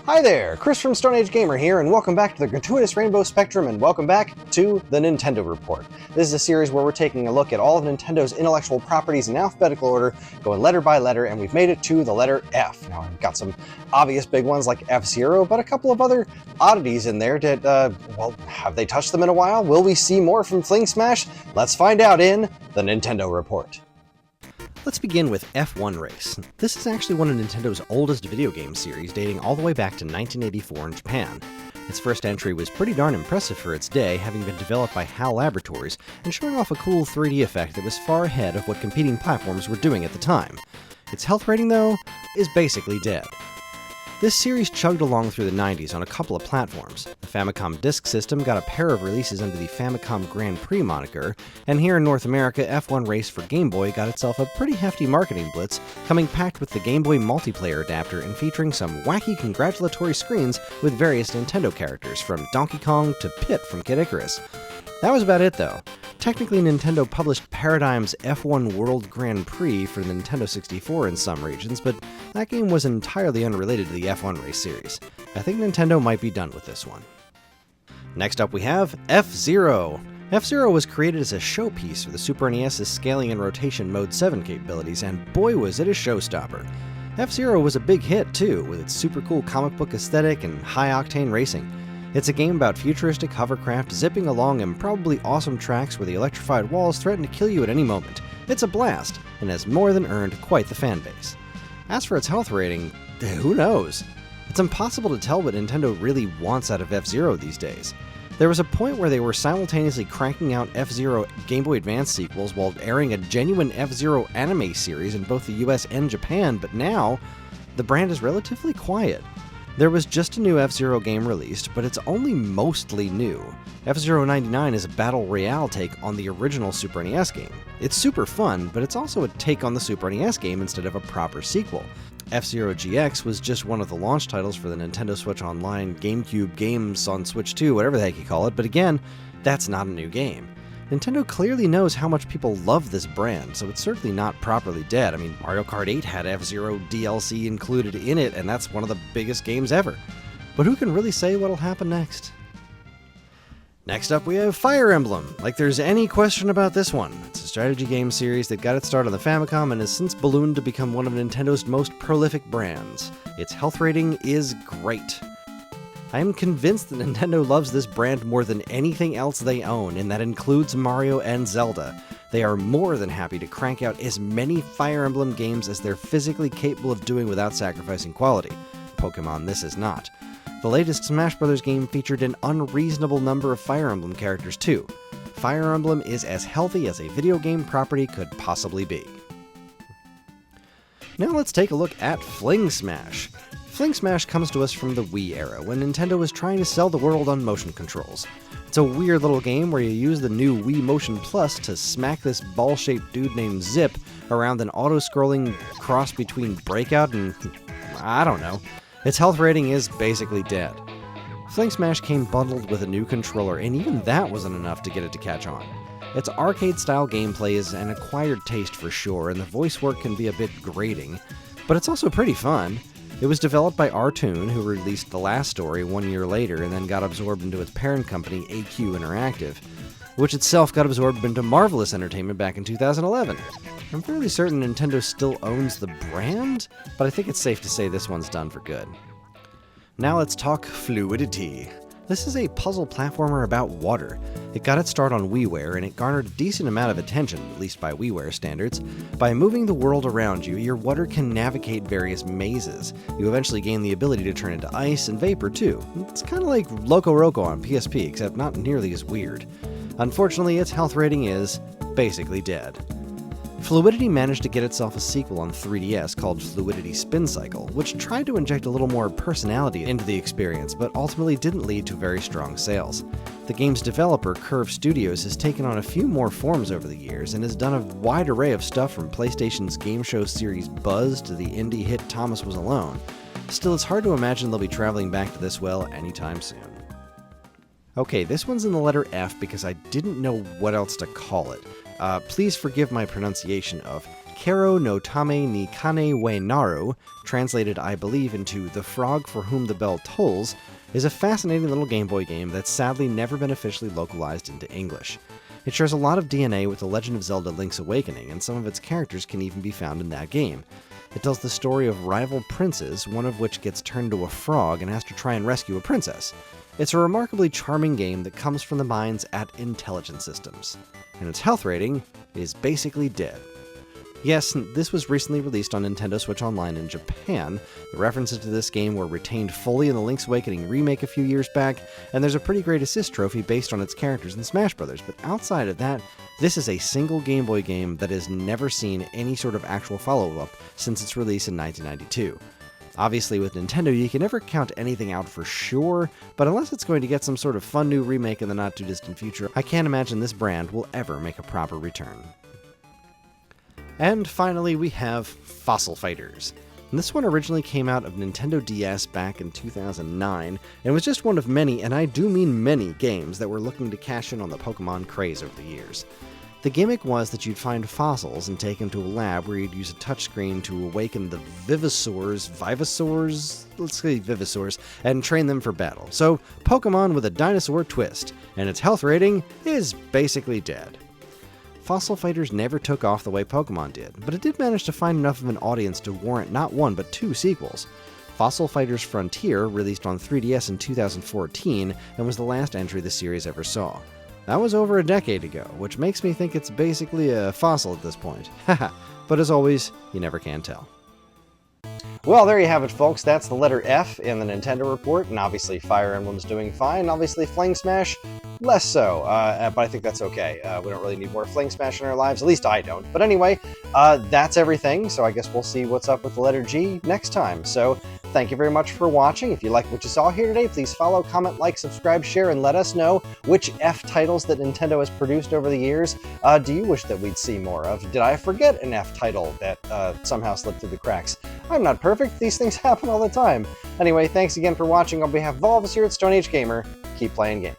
Hi there, Chris from Stone Age Gamer here, and welcome back to the gratuitous Rainbow Spectrum, and welcome back to the Nintendo Report. This is a series where we're taking a look at all of Nintendo's intellectual properties in alphabetical order, going letter by letter, and we've made it to the letter F. Now, I've got some obvious big ones like F-Zero, but a couple of other oddities in there that, well, have they touched them in a while? Will we see more from FlingSmash? Let's find out in the Nintendo Report. Let's begin with F1 Race. This is actually one of Nintendo's oldest video game series, dating all the way back to 1984 in Japan. Its first entry was pretty darn impressive for its day, having been developed by HAL Laboratories, and showing off a cool 3D effect that was far ahead of what competing platforms were doing at the time. Its health rating, though, is basically dead. This series chugged along through the 90s on a couple of platforms. The Famicom Disk System got a pair of releases under the Famicom Grand Prix moniker, and here in North America, F1 Race for Game Boy got itself a pretty hefty marketing blitz, coming packed with the Game Boy multiplayer adapter and featuring some wacky congratulatory screens with various Nintendo characters, from Donkey Kong to Pit from Kid Icarus. That was about it, though. Technically, Nintendo published Paradigm's F1 World Grand Prix for the Nintendo 64 in some regions, but that game was entirely unrelated to the F1 Race series. I think Nintendo might be done with this one. Next up we have F-Zero. F-Zero was created as a showpiece for the Super NES's scaling and rotation Mode 7 capabilities, and boy was it a showstopper. F-Zero was a big hit too, with its super cool comic book aesthetic and high-octane racing. It's a game about futuristic hovercraft zipping along in probably awesome tracks where the electrified walls threaten to kill you at any moment. It's a blast, and has more than earned quite the fanbase. As for its health rating, who knows? It's impossible to tell what Nintendo really wants out of F-Zero these days. There was a point where they were simultaneously cranking out F-Zero Game Boy Advance sequels while airing a genuine F-Zero anime series in both the US and Japan, but now, the brand is relatively quiet. There was just a new F-Zero game released, but it's only mostly new. F-Zero 99 is a battle royale take on the original Super NES game. It's super fun, but it's also a take on the Super NES game instead of a proper sequel. F-Zero GX was just one of the launch titles for the Nintendo Switch Online GameCube games on Switch 2, whatever the heck you call it, but again, that's not a new game. Nintendo clearly knows how much people love this brand, so it's certainly not properly dead. I mean, Mario Kart 8 had F-Zero DLC included in it, and that's one of the biggest games ever. But who can really say what'll happen next? Next up we have Fire Emblem. Like there's any question about this one. It's a strategy game series that got its start on the Famicom and has since ballooned to become one of Nintendo's most prolific brands. Its health rating is great. I am convinced that Nintendo loves this brand more than anything else they own, and that includes Mario and Zelda. They are more than happy to crank out as many Fire Emblem games as they're physically capable of doing without sacrificing quality. Pokemon, this is not. The latest Smash Bros. Game featured an unreasonable number of Fire Emblem characters too. Fire Emblem is as healthy as a video game property could possibly be. Now let's take a look at FlingSmash. FlingSmash comes to us from the Wii era, when Nintendo was trying to sell the world on motion controls. It's a weird little game where you use the new Wii Motion Plus to smack this ball-shaped dude named Zip around an auto-scrolling cross between Breakout and... I don't know. Its health rating is basically dead. FlingSmash came bundled with a new controller, and even that wasn't enough to get it to catch on. Its arcade-style gameplay is an acquired taste for sure, and the voice work can be a bit grating, but it's also pretty fun. It was developed by R-Toon, who released the last story 1 year later and then got absorbed into its parent company, AQ Interactive, which itself got absorbed into Marvelous Entertainment back in 2011. I'm fairly certain Nintendo still owns the brand, but I think it's safe to say this one's done for good. Now let's talk Fluidity. This is a puzzle platformer about water. It got its start on WiiWare, and it garnered a decent amount of attention, at least by WiiWare standards. By moving the world around you, your water can navigate various mazes. You eventually gain the ability to turn into ice and vapor too. It's kind of like Loco Roco on PSP, except not nearly as weird. Unfortunately, its health rating is basically dead. Fluidity managed to get itself a sequel on 3DS called Fluidity Spin Cycle, which tried to inject a little more personality into the experience, but ultimately didn't lead to very strong sales. The game's developer, Curve Studios, has taken on a few more forms over the years and has done a wide array of stuff from PlayStation's game show series Buzz to the indie hit Thomas Was Alone. Still, it's hard to imagine they'll be traveling back to this well anytime soon. Okay, this one's in the letter F because I didn't know what else to call it. Please forgive my pronunciation of Kaeru no Tame ni Kane we Naru, translated I believe into The Frog for Whom the Bell Tolls, is a fascinating little Game Boy game that's sadly never been officially localized into English. It shares a lot of DNA with The Legend of Zelda Link's Awakening, and some of its characters can even be found in that game. It tells the story of rival princes, one of which gets turned into a frog and has to try and rescue a princess. It's a remarkably charming game that comes from the minds at Intelligent Systems, and its health rating is basically dead. Yes, this was recently released on Nintendo Switch Online in Japan. The references to this game were retained fully in the Link's Awakening remake a few years back, and there's a pretty great assist trophy based on its characters in Smash Bros. But outside of that, this is a single Game Boy game that has never seen any sort of actual follow-up since its release in 1992. Obviously, with Nintendo, you can never count anything out for sure, but unless it's going to get some sort of fun new remake in the not-too-distant future, I can't imagine this brand will ever make a proper return. And finally, we have Fossil Fighters. And this one originally came out of Nintendo DS back in 2009, and was just one of many, and I do mean many, games that were looking to cash in on the Pokemon craze over the years. The gimmick was that you'd find fossils and take them to a lab where you'd use a touchscreen to awaken the Vivosaurs, and train them for battle. So, Pokemon with a dinosaur twist, and its health rating is basically dead. Fossil Fighters never took off the way Pokemon did, but it did manage to find enough of an audience to warrant not one but two sequels. Fossil Fighters Frontier released on 3DS in 2014 and was the last entry the series ever saw. That was over a decade ago, which makes me think it's basically a fossil at this point. Haha, but as always, you never can tell. Well, there you have it, folks. That's the letter F in the Nintendo report, and obviously Fire Emblem's doing fine. Obviously FlingSmash, less so, but I think that's okay. We don't really need more FlingSmash in our lives, at least I don't. But anyway, that's everything, so I guess we'll see what's up with the letter G next time. So, thank you very much for watching. If you liked what you saw here today, please follow, comment, like, subscribe, share, and let us know which F titles that Nintendo has produced over the years do you wish that we'd see more of? Did I forget an F title that somehow slipped through the cracks? I'm not perfect. These things happen all the time. Anyway, thanks again for watching. On behalf of all of us here at Stone Age Gamer, keep playing games.